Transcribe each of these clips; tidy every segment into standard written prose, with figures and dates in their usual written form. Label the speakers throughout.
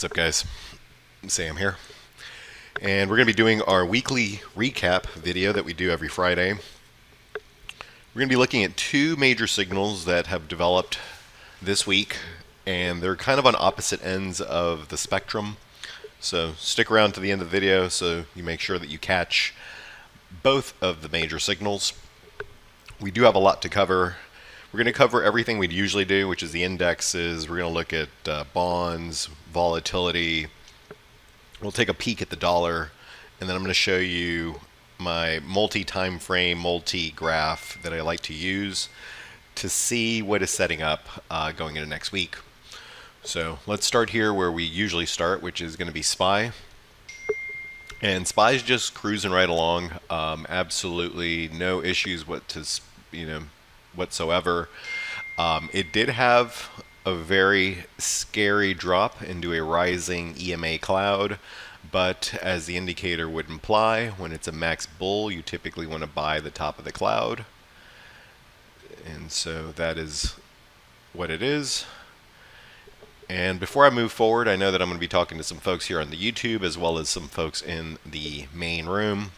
Speaker 1: What's up, guys? Sam here. And we're going to be doing our weekly recap video that we do every Friday. We're going to be looking at two major signals that have developed this week, and they're kind of on opposite ends of the spectrum. So stick around to the end of the video so you make sure that you catch both of the major signals. We do have a lot to cover. We're going to cover everything we'd usually do, which is the indexes. We're going to look at bonds, volatility. We'll take a peek at the dollar, and then I'm going to show you my multi-time frame, multi-graph that I like to use to see what is setting up going into next week. So let's start here where we usually start, which is going to be SPY. And SPY's just cruising right along. Absolutely no issues whatsoever. It did have a very scary drop into a rising EMA cloud, but as the indicator would imply, when it's a max bull, you typically want to buy the top of the cloud. And so that is what it is. And before I move forward, I know that I'm going to be talking to some folks here on the YouTube as well as some folks in the main room,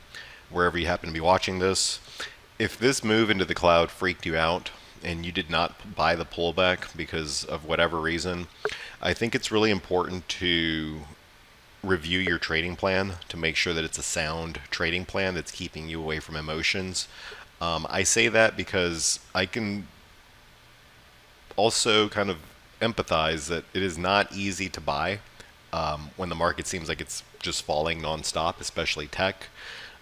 Speaker 1: wherever you happen to be watching this. If this move into the cloud freaked you out and you did not buy the pullback because of whatever reason, I think it's really important to review your trading plan to make sure that it's a sound trading plan that's keeping you away from emotions. I say that because I can also kind of empathize that it is not easy to buy when the market seems like it's just falling nonstop, especially tech.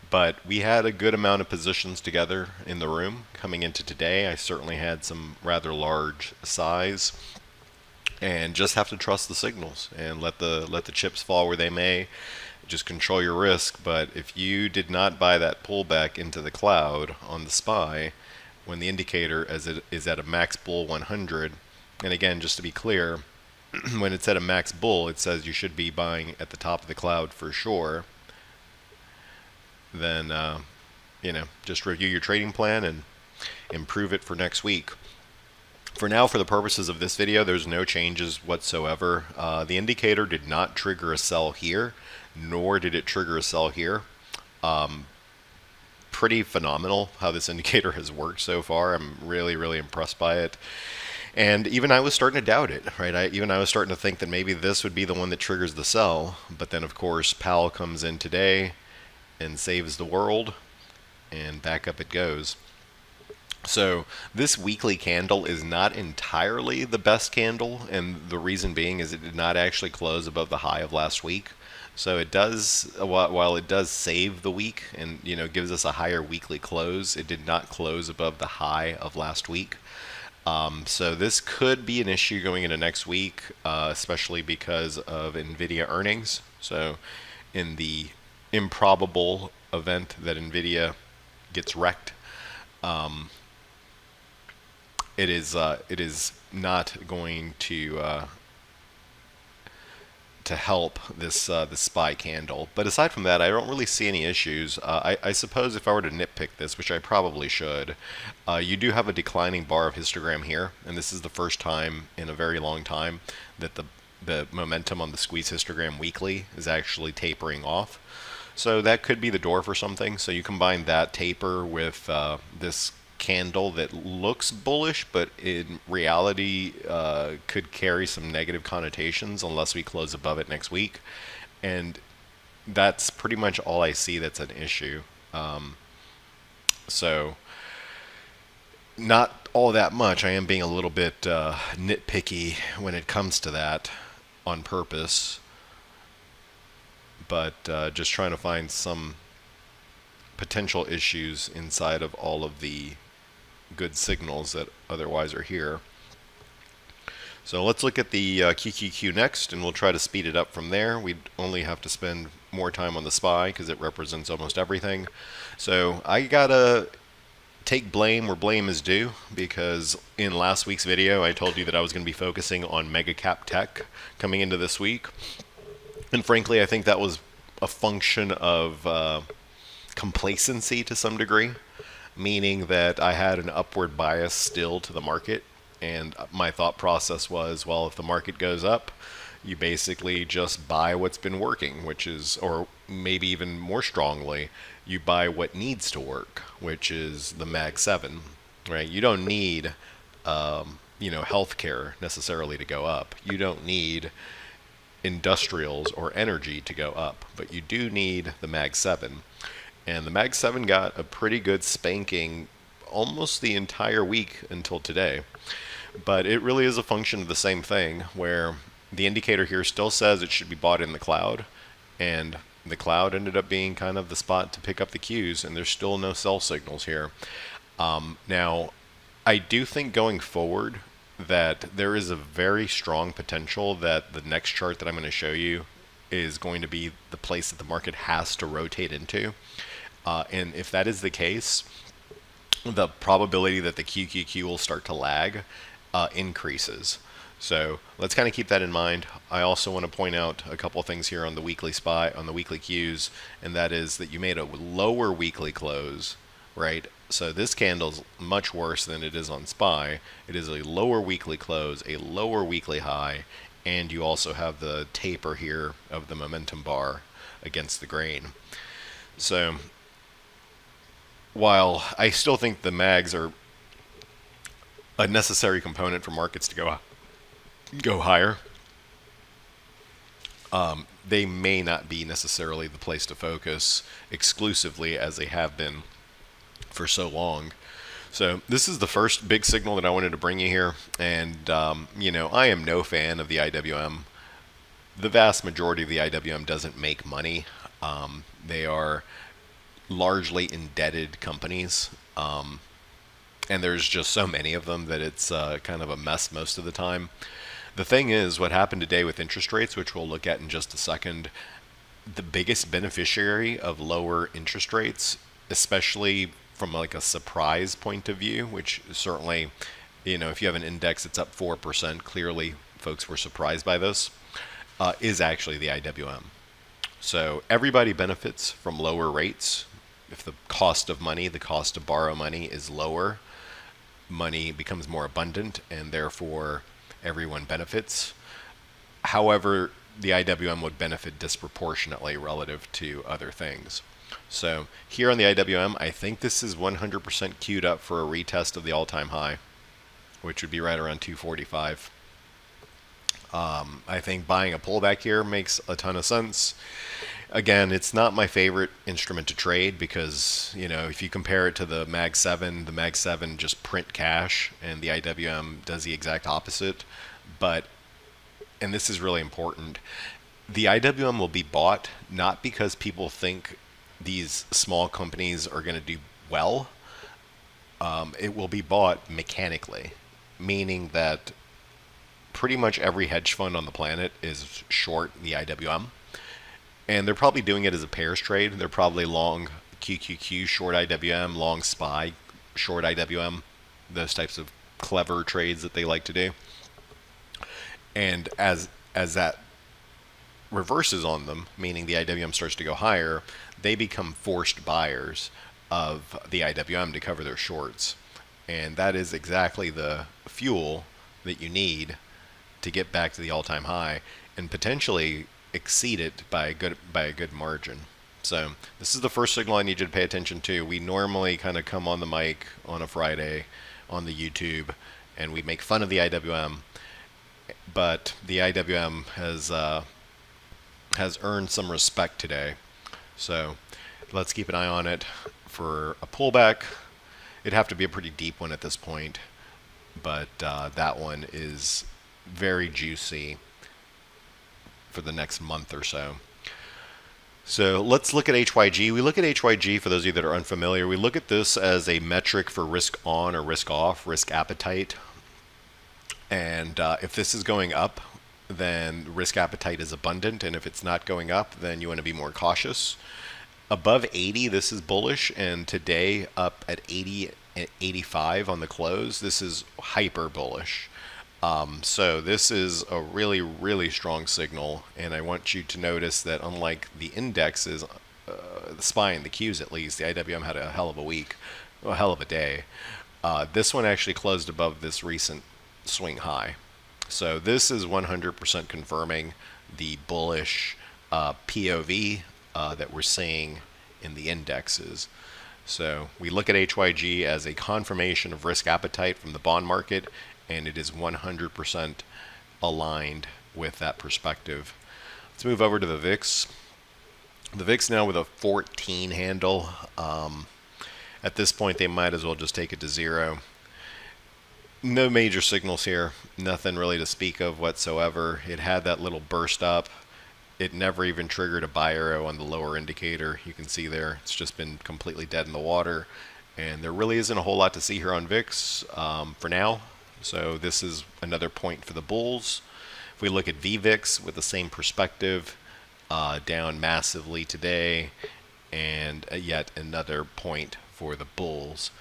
Speaker 1: But we had a good amount of positions together in the room coming into today. I certainly had some rather large size, and just have to trust the signals and let the chips fall where they may. Just control your risk. But if you did not buy that pullback into the cloud on the SPY, when the indicator is at a max bull 100, and again, just to be clear, when it's at a max bull, it says you should be buying at the top of the cloud for sure. Then just review your trading plan and improve it for next week. For now, for the purposes of this video, there's no changes whatsoever. The indicator did not trigger a sell here, nor did it trigger a sell here. Pretty phenomenal how this indicator has worked so far. I'm really, really impressed by it. And even I was starting to doubt it, right? I was starting to think that maybe this would be the one that triggers the sell. But then, of course, Powell comes in today and saves the world, and back up it goes. So this weekly candle is not entirely the best candle, and the reason being is it did not actually close above the high of last week. So it does, while it does save the week and gives us a higher weekly close, it did not close above the high of last week. So this could be an issue going into next week, especially because of NVIDIA earnings. So in the improbable event that NVIDIA gets wrecked, it is not going to help this SPY candle. But aside from that, I don't really see any issues. I suppose if I were to nitpick this, which I probably should, you do have a declining bar of histogram here, and this is the first time in a very long time that the momentum on the squeeze histogram weekly is actually tapering off. So that could be the door for something. So you combine that taper with this candle that looks bullish, but in reality could carry some negative connotations unless we close above it next week. And that's pretty much all I see that's an issue. So not all that much. I am being a little bit nitpicky when it comes to that on purpose. But just trying to find some potential issues inside of all of the good signals that otherwise are here. So let's look at the QQQ next, and we'll try to speed it up from there. We only have to spend more time on the SPY because it represents almost everything. So I gotta take blame where blame is due, because in last week's video I told you that I was going to be focusing on mega cap tech coming into this week. And frankly, I think that was a function of complacency to some degree, meaning that I had an upward bias still to the market. And my thought process was, well, if the market goes up, You basically just buy what's been working, which is, or maybe even more strongly, you buy what needs to work, which is the Mag 7, right? You don't need, healthcare necessarily to go up. You don't need industrials or energy to go up, but you do need the Mag 7. And the Mag 7 got a pretty good spanking almost the entire week until today. But it really is a function of the same thing, where the indicator here still says it should be bought in the cloud, and the cloud ended up being kind of the spot to pick up the cues, and there's still no sell signals here. Now, I do think going forward that there is a very strong potential that the next chart that I'm going to show you is going to be the place that the market has to rotate into. And if that is the case, the probability that the QQQ will start to lag increases. So let's kind of keep that in mind. I also want to point out a couple things here on the weekly SPY, on the weekly Qs, and that is that you made a lower weekly close, right? So this candle's much worse than it is on SPY. It is a lower weekly close, a lower weekly high, and you also have the taper here of the momentum bar against the grain. So while I still think the mags are a necessary component for markets to go higher, they may not be necessarily the place to focus exclusively as they have been for so long. So this is the first big signal that I wanted to bring you here, and I am no fan of the IWM. The vast majority of the IWM doesn't make money. They are largely indebted companies, and there's just so many of them that it's kind of a mess most of the time. The thing is, what happened today with interest rates, which we'll look at in just a second, the biggest beneficiary of lower interest rates, especially from like a surprise point of view, which certainly, if you have an index that's up 4%, clearly folks were surprised by this, is actually the IWM. So everybody benefits from lower rates. If the cost of money, the cost to borrow money is lower, money becomes more abundant, and therefore everyone benefits. However, the IWM would benefit disproportionately relative to other things. So here on the IWM, I think this is 100% queued up for a retest of the all-time high, which would be right around 245. I think buying a pullback here makes a ton of sense. Again, it's not my favorite instrument to trade because, if you compare it to the Mag 7 just print cash, and the IWM does the exact opposite. But, and this is really important, the IWM will be bought not because people think these small companies are going to do well. It will be bought mechanically, meaning that pretty much every hedge fund on the planet is short the IWM. And they're probably doing it as a pairs trade. They're probably long QQQ, short IWM, long SPY, short IWM, those types of clever trades that they like to do. And as that reverses on them, meaning the IWM starts to go higher, they become forced buyers of the IWM to cover their shorts. And that is exactly the fuel that you need to get back to the all-time high and potentially exceed it by a good margin. So this is the first signal I need you to pay attention to. We normally kind of come on the mic on a Friday on the YouTube and we make fun of the IWM, but the IWM has earned some respect today. So let's keep an eye on it for a pullback. It'd have to be a pretty deep one at this point, but that one is very juicy for the next month or so. So let's look at HYG. We look at HYG, for those of you that are unfamiliar, we look at this as a metric for risk on or risk off, risk appetite. And if this is going up, then risk appetite is abundant. And if it's not going up, then you want to be more cautious. Above 80, this is bullish. And today up at 80 and 85 on the close, this is hyper bullish. So this is a really, really strong signal, and I want you to notice that unlike the indexes, the SPY and the Qs at least, the IWM had a hell of a week, a hell of a day. This one actually closed above this recent swing high. So this is 100% confirming the bullish POV that we're seeing in the indexes. So we look at HYG as a confirmation of risk appetite from the bond market, and it is 100% aligned with that perspective. Let's move over to the VIX. The VIX now with a 14 handle. At this point, they might as well just take it to 0. No major signals here. Nothing really to speak of whatsoever. It had that little burst up. It never even triggered a buy arrow on the lower indicator. You can see there, it's just been completely dead in the water. And there really isn't a whole lot to see here on VIX for now. So this is another point for the bulls. If we look at VVIX with the same perspective, down massively today, and yet another point for the bulls.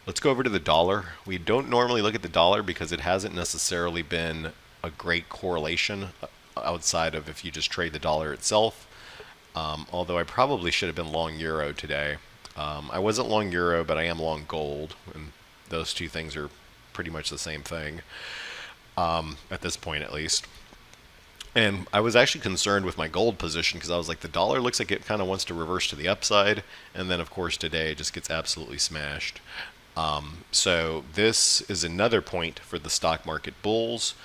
Speaker 1: Let's go over to the dollar. We don't normally look at the dollar because it hasn't necessarily been a great correlation outside of if you just trade the dollar itself. Although I probably should have been long euro today. I wasn't long euro, but I am long gold, and those two things are pretty much the same thing at this point, at least. And I was actually concerned with my gold position because I was like, the dollar looks like it kind of wants to reverse to the upside, and then of course today it just gets absolutely smashed. So this is another point for the stock market bulls,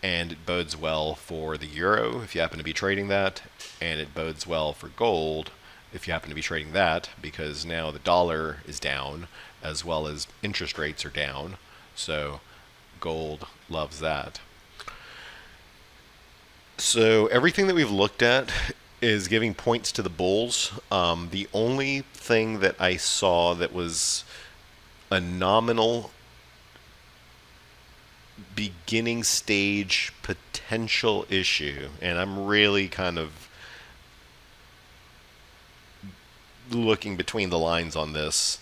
Speaker 1: and it bodes well for the euro if you happen to be trading that, and it bodes well for gold if you happen to be trading that, because now the dollar is down as well as interest rates are down, so gold loves that. So everything that we've looked at is giving points to the bulls. The only thing that I saw that was a nominal beginning stage potential issue, and I'm really kind of looking between the lines on this,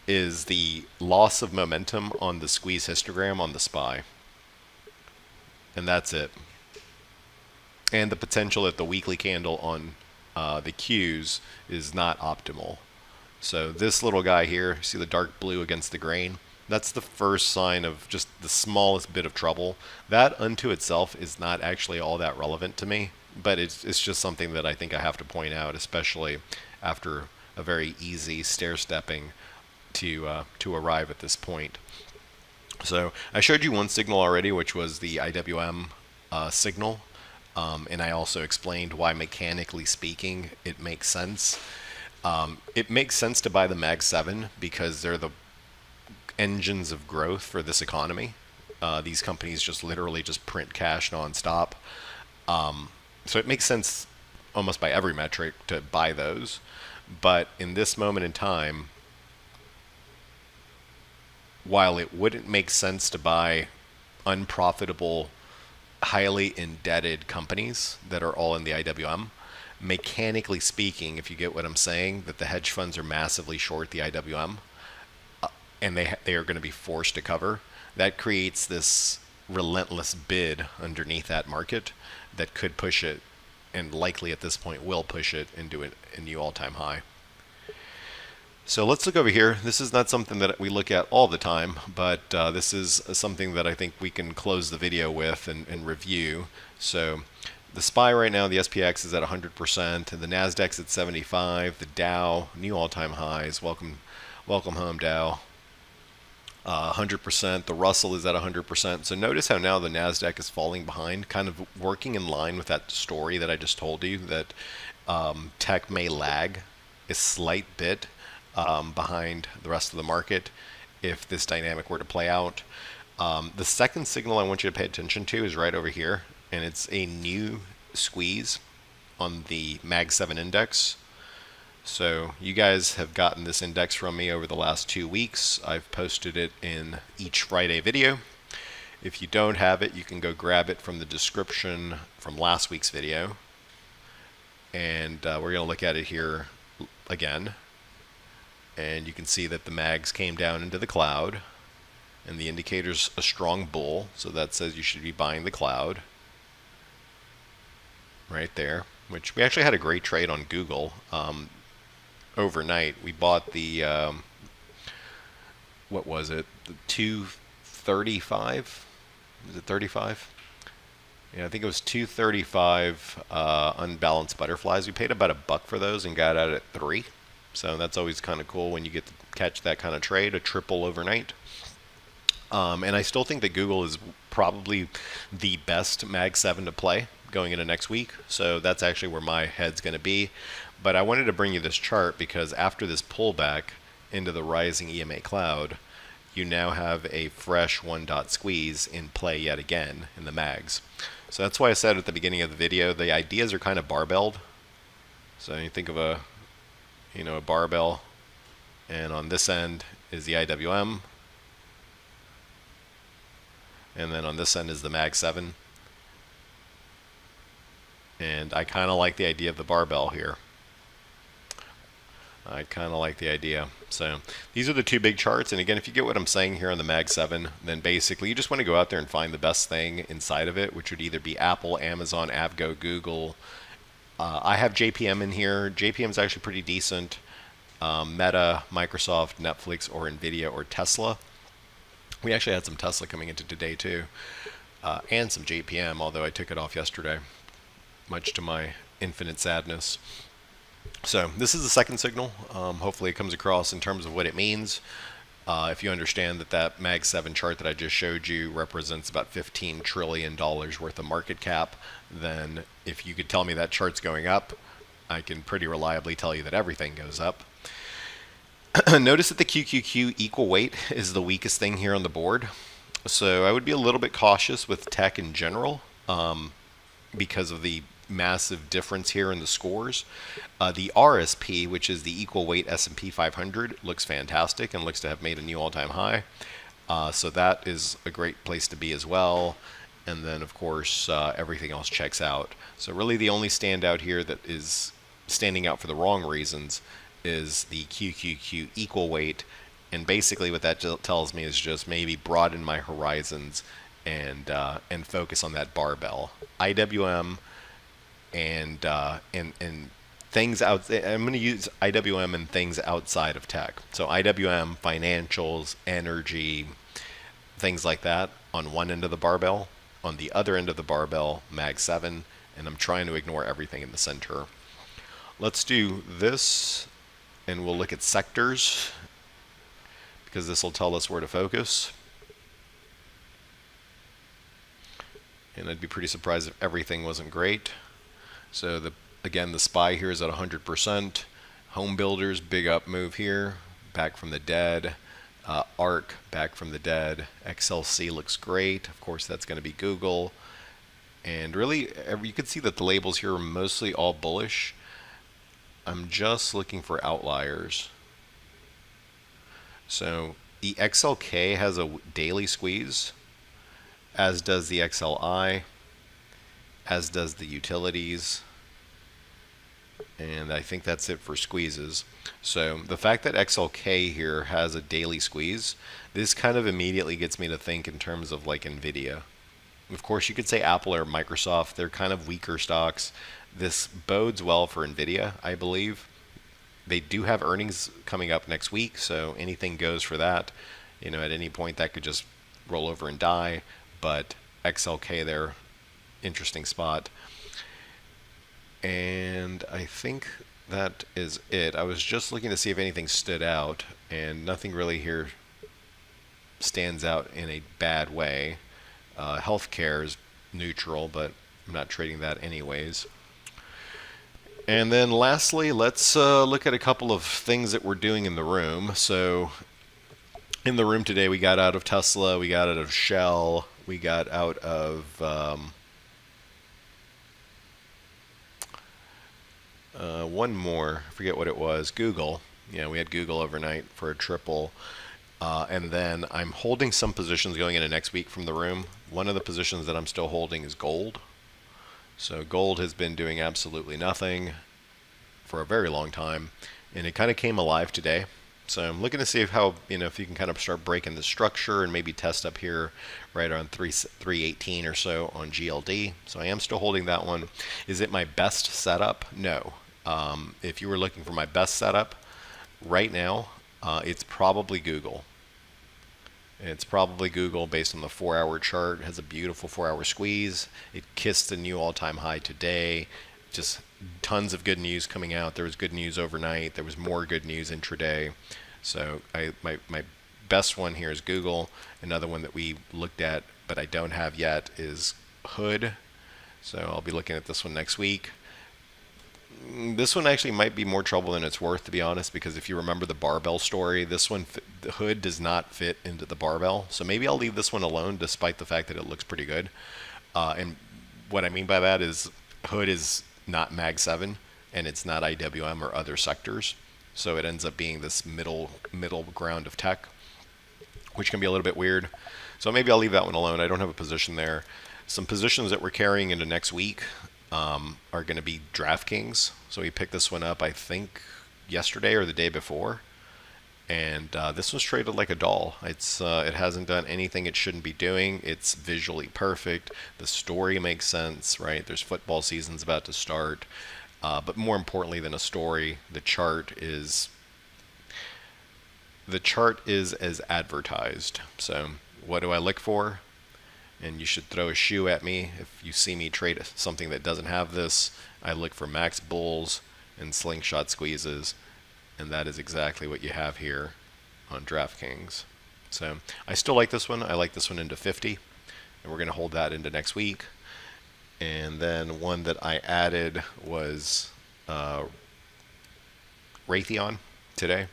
Speaker 1: is the loss of momentum on the squeeze histogram on the SPY. And that's it. And the potential that the weekly candle on the Qs is not optimal. So this little guy here, see the dark blue against the grain? That's the first sign of just the smallest bit of trouble. That unto itself is not actually all that relevant to me, but it's just something that I think I have to point out, especially after a very easy stair-stepping to arrive at this point. So I showed you one signal already, which was the IWM signal. And I also explained why, mechanically speaking, it makes sense. It makes sense to buy the Mag 7 because they're the engines of growth for this economy. These companies just literally just print cash nonstop. So it makes sense almost by every metric to buy those. But in this moment in time, while it wouldn't make sense to buy unprofitable, highly indebted companies that are all in the IWM, mechanically speaking, if you get what I'm saying, that the hedge funds are massively short the IWM, and they are going to be forced to cover, that creates this relentless bid underneath that market that could push it, and likely at this point will push it into a new all-time high. So let's look over here. This is not something that we look at all the time, but this is something that I think we can close the video with and review. So the SPY right now, the SPX is at 100%, and the NASDAQ's at 75, the Dow, new all-time highs. Welcome home, Dow. 100%. The Russell is at 100%. So notice how now the NASDAQ is falling behind, kind of working in line with that story that I just told you, that tech may lag a slight bit behind the rest of the market if this dynamic were to play out. The second signal I want you to pay attention to is right over here, and it's a new squeeze on the Mag 7 index. So you guys have gotten this index from me over the last 2 weeks. I've posted it in each Friday video. If you don't have it, you can go grab it from the description from last week's video. And we're going to look at it here again. And you can see that the mags came down into the cloud, and the indicator's a strong bull, so that says you should be buying the cloud right there, which we actually had a great trade on Google. Overnight we bought the what was it, the 235, is it 35? Yeah, I think it was 235 unbalanced butterflies. We paid about $1 for those and got out at 3. So that's always kind of cool when you get to catch that kind of trade, a triple overnight. And I still think that Google is probably the best Mag 7 to play going into next week. So that's actually where my head's going to be. But I wanted to bring you this chart because after this pullback into the rising EMA cloud, you now have a fresh 1-dot squeeze in play yet again in the mags. So that's why I said at the beginning of the video, the ideas are kind of barbelled. So you think of a barbell, and on this end is the IWM, and then on this end is the Mag 7. And I kind of like the idea of the barbell here. I kind of like the idea. So these are the two big charts. And again, if you get what I'm saying here on the Mag 7, then basically you just want to go out there and find the best thing inside of it, which would either be Apple, Amazon, Avgo, Google. I have JPM in here. JPM is actually pretty decent. Meta, Microsoft, Netflix, or Nvidia, or Tesla. We actually had some Tesla coming into today too, and some JPM, although I took it off yesterday, much to my infinite sadness. So this is the second signal. Hopefully it comes across in terms of what it means. If you understand that that Mag 7 chart that I just showed you represents about $15 trillion worth of market cap, then if you could tell me that chart's going up, I can pretty reliably tell you that everything goes up. Notice that the QQQ equal weight is the weakest thing here on the board. So I would be a little bit cautious with tech in general because of the massive difference here in the scores. The RSP, which is the equal weight S&P 500, looks fantastic and looks to have made a new all-time high. So that is a great place to be as well. And then, of course, everything else checks out. So really the only standout here that is standing out for the wrong reasons is the QQQ equal weight. And basically what that tells me is just maybe broaden my horizons and focus on that barbell. IWM and things out. I'm going to use IWM and things outside of tech. So IWM, financials, energy, things like that on one end of the barbell. On the other end of the barbell, Mag 7, and I'm trying to ignore everything in the center. Let's do this, and we'll look at sectors because this will tell us where to focus. And I'd be pretty surprised if everything wasn't great. So again, the SPY here is at 100%. Home builders, big up move here, back from the dead. ARC, back from the dead. XLC looks great. Of course, that's going to be Google. And really, you can see that the labels here are mostly all bullish. I'm just looking for outliers. So the XLK has a daily squeeze, as does the XLI, as does the utilities, and I think that's it for squeezes. So the fact that XLK here has a daily squeeze, this kind of immediately gets me to think in terms of like Nvidia. Of course, you could say Apple or Microsoft, they're kind of weaker stocks. This bodes well for Nvidia, I believe. They do have earnings coming up next week, so anything goes for that. You know, at any point that could just roll over and die, but XLK there, interesting spot. And I think that is it. I was just looking to see if anything stood out, and nothing really here stands out in a bad way. Healthcare is neutral, but I'm not trading that anyways. And then lastly, let's look at a couple of things that we're doing in the room. So in the room today, we got out of Tesla, we got out of Shell, we got out of one more, I forget what it was, Google. Yeah, we had Google overnight for a triple. And then I'm holding some positions going into next week from the room. One of the positions that I'm still holding is gold. So gold has been doing absolutely nothing for a very long time, and it kind of came alive today. So I'm looking to see how, if you can kind of start breaking the structure and maybe test up here right around 318 or so on GLD. So I am still holding that one. Is it my best setup? No. If you were looking for my best setup right now, it's probably Google. It's probably Google based on the 4-hour chart. It has a beautiful 4-hour squeeze. It kissed the new all-time high today. Just tons of good news coming out. There was good news overnight. There was more good news intraday. So my best one here is Google. Another one that we looked at but I don't have yet is Hood. So I'll be looking at this one next week. This one actually might be more trouble than it's worth, to be honest, because if you remember the barbell story, this one, the Hood does not fit into the barbell. So maybe I'll leave this one alone, despite the fact that it looks pretty good. And what I mean by that is Hood is not Mag 7, and it's not IWM or other sectors. So it ends up being this middle ground of tech, which can be a little bit weird. So maybe I'll leave that one alone. I don't have a position there. Some positions that we're carrying into next week are going to be DraftKings. So we picked this one up, I think, yesterday or the day before. And this was traded like a doll. It hasn't done anything it shouldn't be doing. It's visually perfect. The story makes sense, right? There's football season's about to start. But more importantly than a story, the chart is as advertised. So what do I look for? And you should throw a shoe at me if you see me trade something that doesn't have this. I look for max bulls and slingshot squeezes, and that is exactly what you have here on DraftKings. So I still like this one. I like this one into 50, and we're going to hold that into next week. And then one that I added was Raytheon today.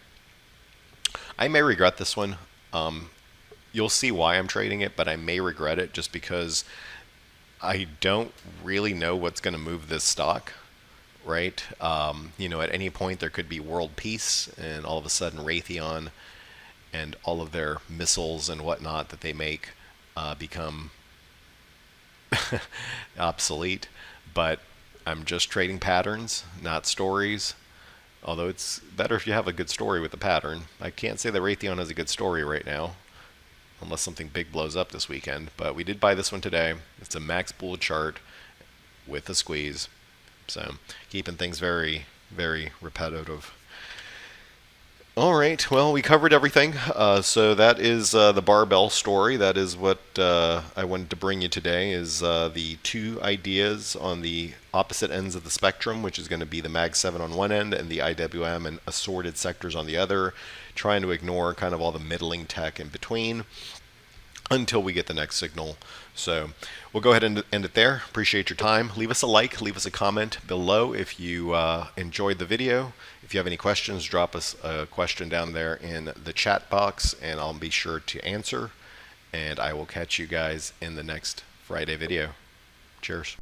Speaker 1: I may regret this one. You'll see why I'm trading it, but I may regret it just because I don't really know what's going to move this stock, right? You know, at any point there could be world peace, and all of a sudden Raytheon and all of their missiles and whatnot that they make become obsolete. But I'm just trading patterns, not stories. Although it's better if you have a good story with the pattern. I can't say that Raytheon has a good story right now, unless something big blows up this weekend. But we did buy this one today. It's a max bull chart with a squeeze. So keeping things very, very repetitive. All right, well, we covered everything. So that is the barbell story. That is what I wanted to bring you today, is the two ideas on the opposite ends of the spectrum, which is going to be the Mag 7 on one end and the IWM and assorted sectors on the other, trying to ignore kind of all the middling tech in between until we get the next signal. So we'll go ahead and end it there. Appreciate your time. Leave us a like, leave us a comment below if you enjoyed the video. If you have any questions, drop us a question down there in the chat box, and I'll be sure to answer. And I will catch you guys in the next Friday video. Cheers.